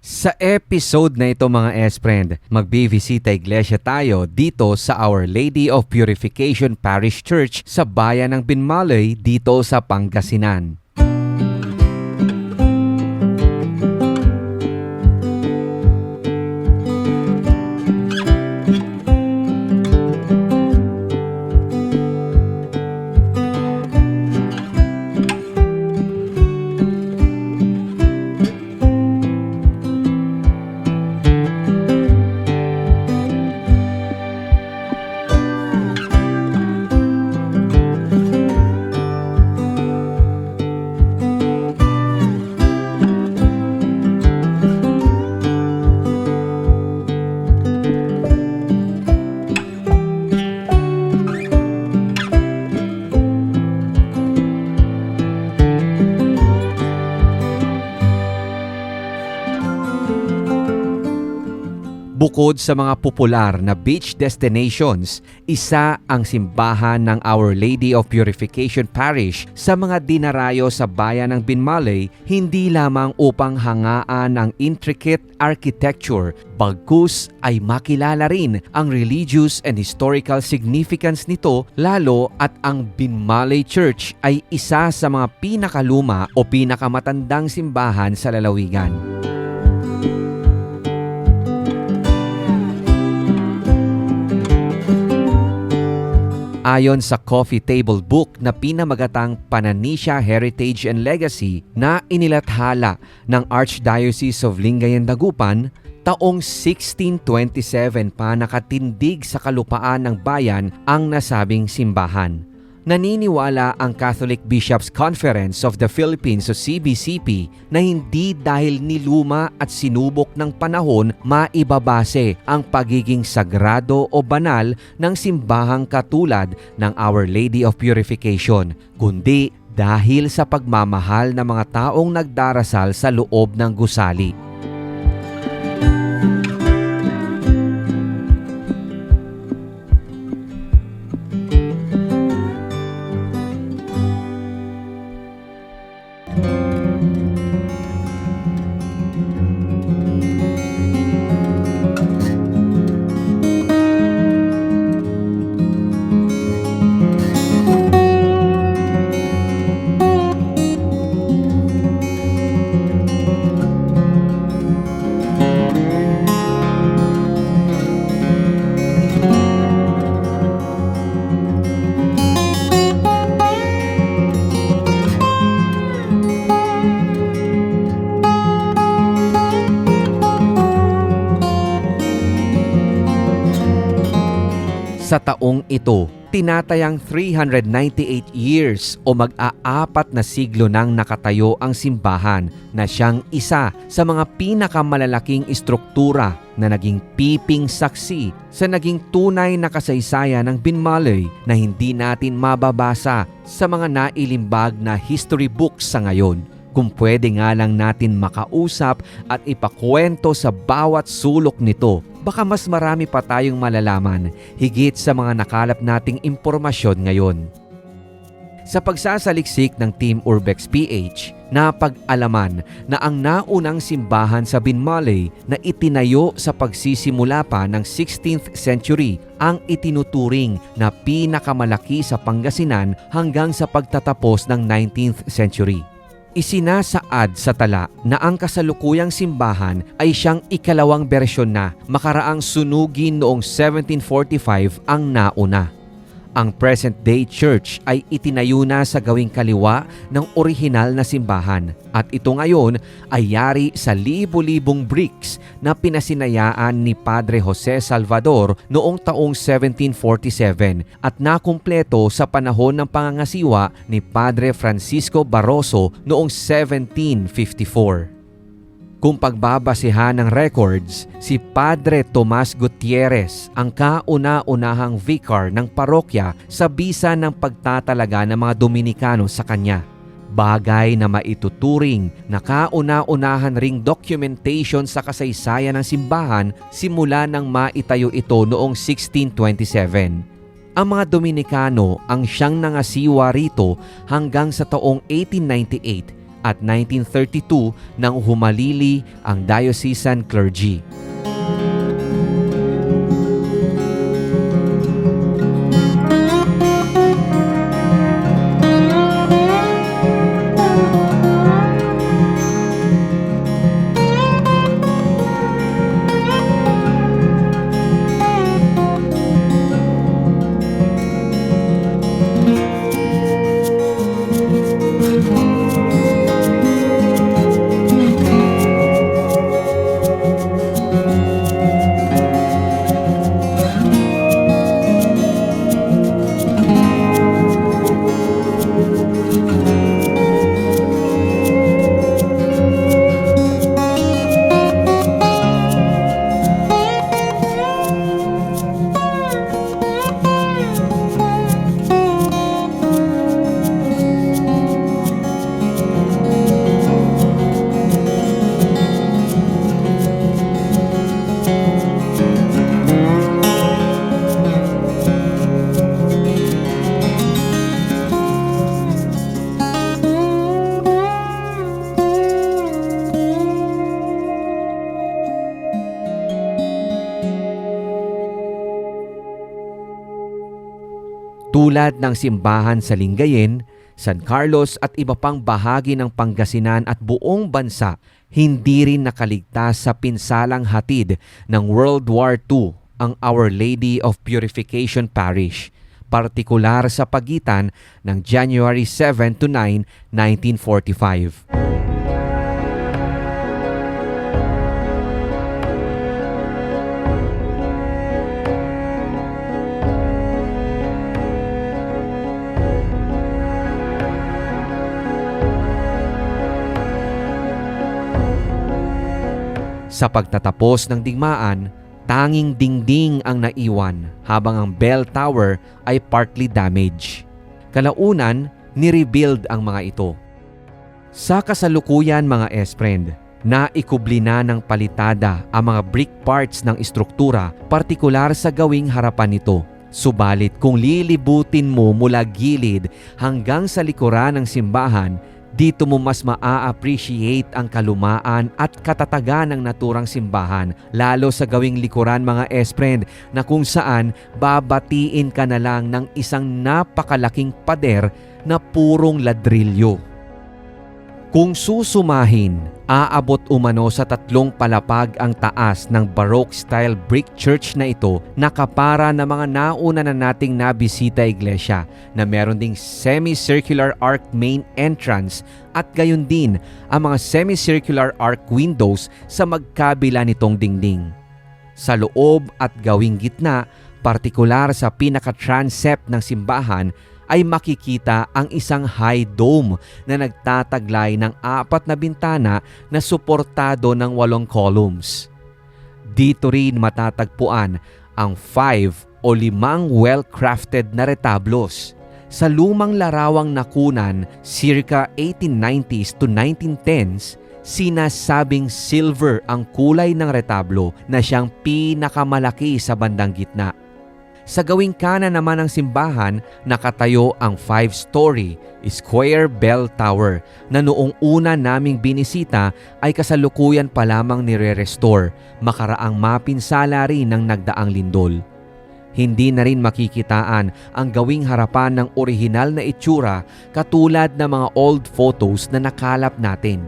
Sa episode na ito mga S-Friend, magbibisita iglesia tayo dito sa Our Lady of Purification Parish Church sa bayan ng Binmaley dito sa Pangasinan. Bukod sa mga popular na beach destinations, isa ang simbahan ng Our Lady of Purification Parish sa mga dinarayo sa bayan ng Binmaley hindi lamang upang hangaan ang intricate architecture, bagkus ay makilala rin ang religious and historical significance nito lalo at ang Binmaley Church ay isa sa mga pinakaluma o pinakamatandang simbahan sa lalawigan. Ayon sa coffee table book na pinamagatang Pananisia Heritage and Legacy na inilathala ng Archdiocese of Lingayen Dagupan, taong 1627 pa nakatindig sa kalupaan ng bayan ang nasabing simbahan. Naniniwala ang Catholic Bishops' Conference of the Philippines o CBCP na hindi dahil niluma at sinubok ng panahon maibabase ang pagiging sagrado o banal ng simbahang katulad ng Our Lady of Purification, kundi dahil sa pagmamahal ng mga taong nagdarasal sa loob ng gusali. Sa taong ito, tinatayang 398 years o mag-aapat na siglo nang nakatayo ang simbahan na siyang isa sa mga pinakamalalaking istruktura na naging piping saksi sa naging tunay na kasaysayan ng Binmaley na hindi natin mababasa sa mga nailimbag na history books sa ngayon. Kung pwede nga lang natin makausap at ipakwento sa bawat sulok nito, baka mas marami pa tayong malalaman higit sa mga nakalap nating impormasyon ngayon. Sa pagsasaliksik ng Team Urbex PH, napag-alaman na ang naunang simbahan sa Binmaley na itinayo sa pagsisimula pa ng 16th century ang itinuturing na pinakamalaki sa Pangasinan hanggang sa pagtatapos ng 19th century. Isinasaad sa tala na ang kasalukuyang simbahan ay siyang ikalawang bersyon na makaraang sunugin noong 1745 ang nauna. Ang present-day church ay itinayo na sa gawing kaliwa ng orihinal na simbahan at ito ngayon ay yari sa libo-libong bricks na pinasinayaan ni Padre Jose Salvador noong taong 1747 at nakumpleto sa panahon ng pangangasiwa ni Padre Francisco Barroso noong 1754. Kung pagbabasehan ng records, si Padre Tomas Gutierrez ang kauna-unahang vicar ng parokya sa bisa ng pagtatalaga ng mga Dominikano sa kanya. Bagay na maituturing na kauna-unahan ring documentation sa kasaysayan ng simbahan simula nang maitayo ito noong 1627. Ang mga Dominikano ang siyang nangasiwa rito hanggang sa taong 1898 at 1932 nang humalili ang diocesan clergy. Tulad ng simbahan sa Lingayen, San Carlos at iba pang bahagi ng Pangasinan at buong bansa, hindi rin nakaligtas sa pinsalang hatid ng World War II ang Our Lady of Purification Parish, partikular sa pagitan ng January 7 to 9, 1945. Sa pagtatapos ng digmaan, tanging dingding ang naiwan habang ang bell tower ay partly damaged. Kalaunan, nirebuild ang mga ito. Sa kasalukuyan mga esprend, naikubli na ng palitada ang mga brick parts ng istruktura, partikular sa gawing harapan nito. Subalit kung lilibutin mo mula gilid hanggang sa likuran ng simbahan, dito mo mas maa-appreciate ang kalumaan at katatagan ng naturang simbahan, lalo sa gawing likuran mga esprend na kung saan babatiin ka na lang ng isang napakalaking pader na purong ladrilyo. Kung susumahin, aabot umano sa 3 palapag ang taas ng Baroque-style brick church na ito na kapara ng mga nauna na nating nabisita iglesia na meron ding semi-circular arc main entrance at gayon din ang mga semi-circular arc windows sa magkabila nitong dingding. Sa loob at gawing gitna, partikular sa pinaka-transept ng simbahan, ay makikita ang isang high dome na nagtataglay ng 4 na bintana na suportado ng 8 columns. Dito rin matatagpuan ang 5 o 5 well-crafted na retablos. Sa lumang larawang nakunan circa 1890s to 1910s, sinasabing silver ang kulay ng retablo na siyang pinakamalaki sa bandang gitna. Sa gawing kanan naman ng simbahan, nakatayo ang 5-story square bell tower na noong una naming binisita ay kasalukuyan pa lamang nire-restore, makaraang mapinsala rin ng nagdaang lindol. Hindi na rin makikitaan ang gawing harapan ng orihinal na itsura katulad ng mga old photos na nakalap natin.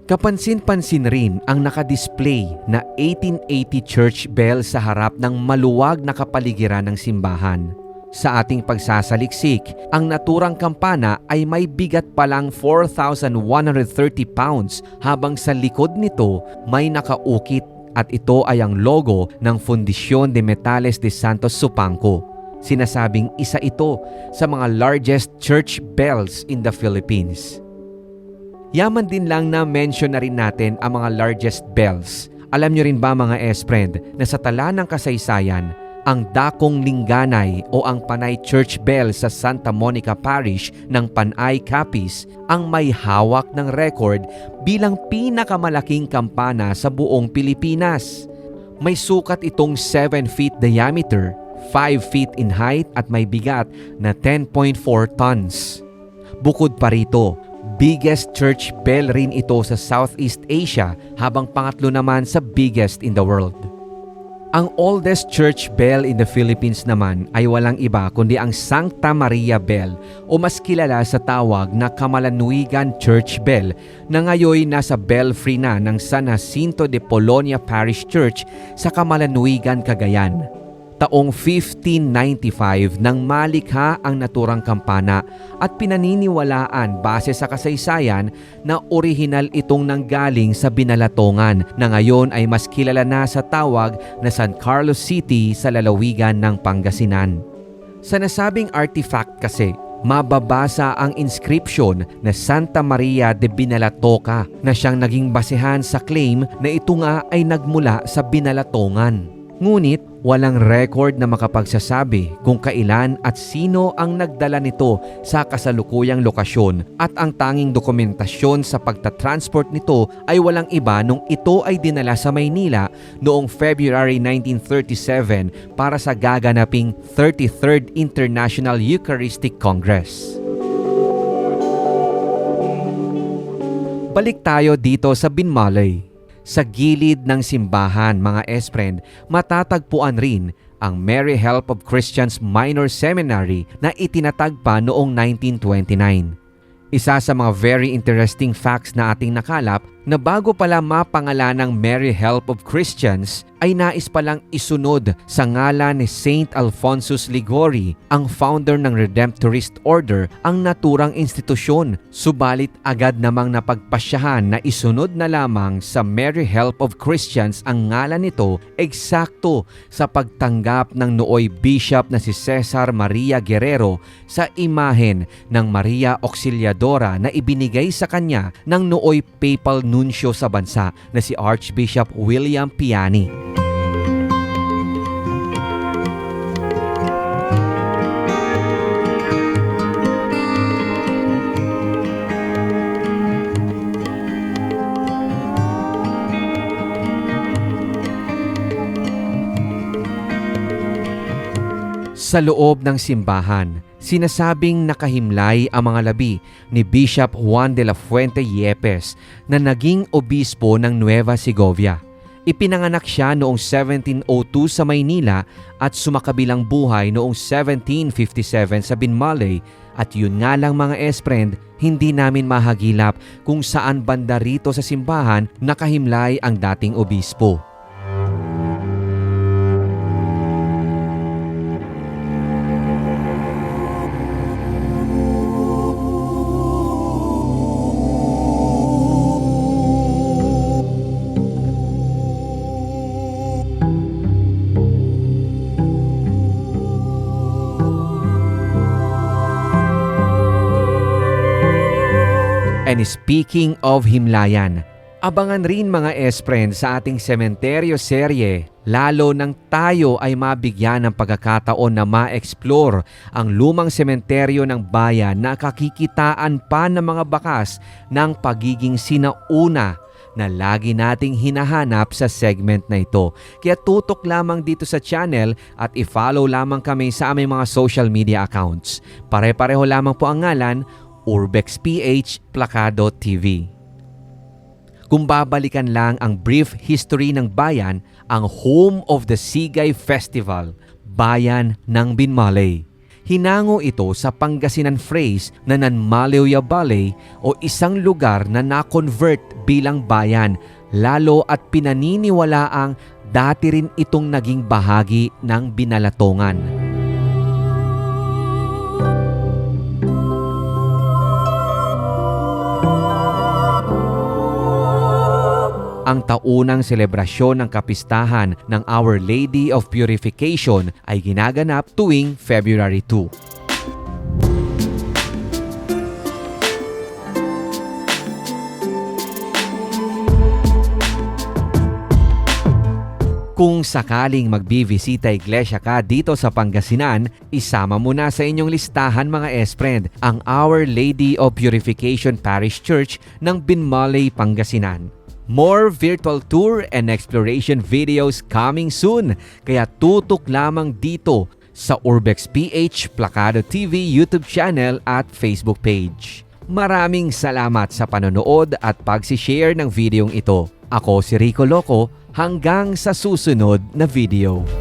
Kapansin-pansin rin ang nakadisplay na 1880 church bell sa harap ng maluwag na kapaligiran ng simbahan. Sa ating pagsasaliksik, ang naturang kampana ay may bigat palang 4,130 pounds habang sa likod nito may nakaukit at ito ay ang logo ng Fundación de Metales de Santos Supangco. Sinasabing isa ito sa mga largest church bells in the Philippines. Yaman din lang na mention na rin natin ang mga largest bells. Alam nyo rin ba mga S-Friend na sa tala ng kasaysayan, ang Dakong Linganay o ang Panay Church Bell sa Santa Monica Parish ng Panay Capiz ang may hawak ng record bilang pinakamalaking kampana sa buong Pilipinas. May sukat itong 7 feet diameter, 5 feet in height at may bigat na 10.4 tons. Bukod pa rito, biggest church bell rin ito sa Southeast Asia habang pangatlo naman sa biggest in the world. Ang oldest church bell in the Philippines naman ay walang iba kundi ang Santa Maria Bell o mas kilala sa tawag na Kamalanwigan Church Bell na ngayon nasa belfry na ng San Jacinto de Polonia Parish Church sa Kamalanwigan, Cagayan. Taong 1595 nang malikha ang naturang kampana at pinaniniwalaan base sa kasaysayan na orihinal itong nanggaling sa Binalatongan na ngayon ay mas kilala na sa tawag na San Carlos City sa lalawigan ng Pangasinan. Sa nasabing artifact kasi, mababasa ang inscription na Santa Maria de Binalatoca na siyang naging basehan sa claim na ito nga ay nagmula sa Binalatongan. Ngunit walang record na makapagsasabi kung kailan at sino ang nagdala nito sa kasalukuyang lokasyon at ang tanging dokumentasyon sa pagtatransport nito ay walang iba nung ito ay dinala sa Maynila noong February 1937 para sa gaganaping 33rd International Eucharistic Congress. Balik tayo dito sa Binmaley. Sa gilid ng simbahan, mga S-Friend, matatagpuan rin ang Mary Help of Christians Minor Seminary na itinatag pa noong 1929. Isa sa mga very interesting facts na ating nakalap na bago pala mapangalan ng Mary Help of Christians ay nais palang isunod sa ngalan ni Saint Alphonsus Liguori, ang founder ng Redemptorist Order, ang naturang institusyon. Subalit agad namang napagpasyahan na isunod na lamang sa Mary Help of Christians ang ngalan nito eksakto sa pagtanggap ng nooy bishop na si Cesar Maria Guerrero sa imahen ng Maria Auxiliadora na ibinigay sa kanya ng nooy papal nuncio sa bansa na si Archbishop William Piani. Sa loob ng simbahan, sinasabing nakahimlay ang mga labi ni Bishop Juan de la Fuente Yepes na naging obispo ng Nueva Segovia. Ipinanganak siya noong 1702 sa Maynila at sumakabilang buhay noong 1757 sa Binmaley. At yun nga lang mga S-Friend, hindi namin mahagilap kung saan banda rito sa simbahan nakahimlay ang dating obispo. And speaking of himlayan, abangan rin mga S-Friend sa ating sementeryo serye, lalo nang tayo ay mabigyan ng pagkakataon na ma-explore ang lumang sementeryo ng bayan na kakikitaan pa ng mga bakas ng pagiging sinauna na lagi nating hinahanap sa segment na ito. Kaya tutok lamang dito sa channel at i-follow lamang kami sa aming mga social media accounts. Pare-pareho lamang po ang ngalan, Urbex PH Placado TV. Kung babalikan lang ang brief history ng bayan, ang home of the Sigay Festival, bayan ng Binmaley. Hinango ito sa Pangasinan phrase na Nanmaliwya Valley o isang lugar na na-convert bilang bayan, lalo at pinaniniwalaang dati rin itong naging bahagi ng Binalatongan. Ang taunang selebrasyon ng kapistahan ng Our Lady of Purification ay ginaganap tuwing February 2. Kung sakaling magbibisita iglesia ka dito sa Pangasinan, isama mo na sa inyong listahan mga S-Friend ang Our Lady of Purification Parish Church ng Binmaley, Pangasinan. More virtual tour and exploration videos coming soon, kaya tutok lamang dito sa Urbex PH Plakado TV YouTube channel at Facebook page. Maraming salamat sa panonood at pag-share ng videong ito. Ako si Rico Loco, hanggang sa susunod na video.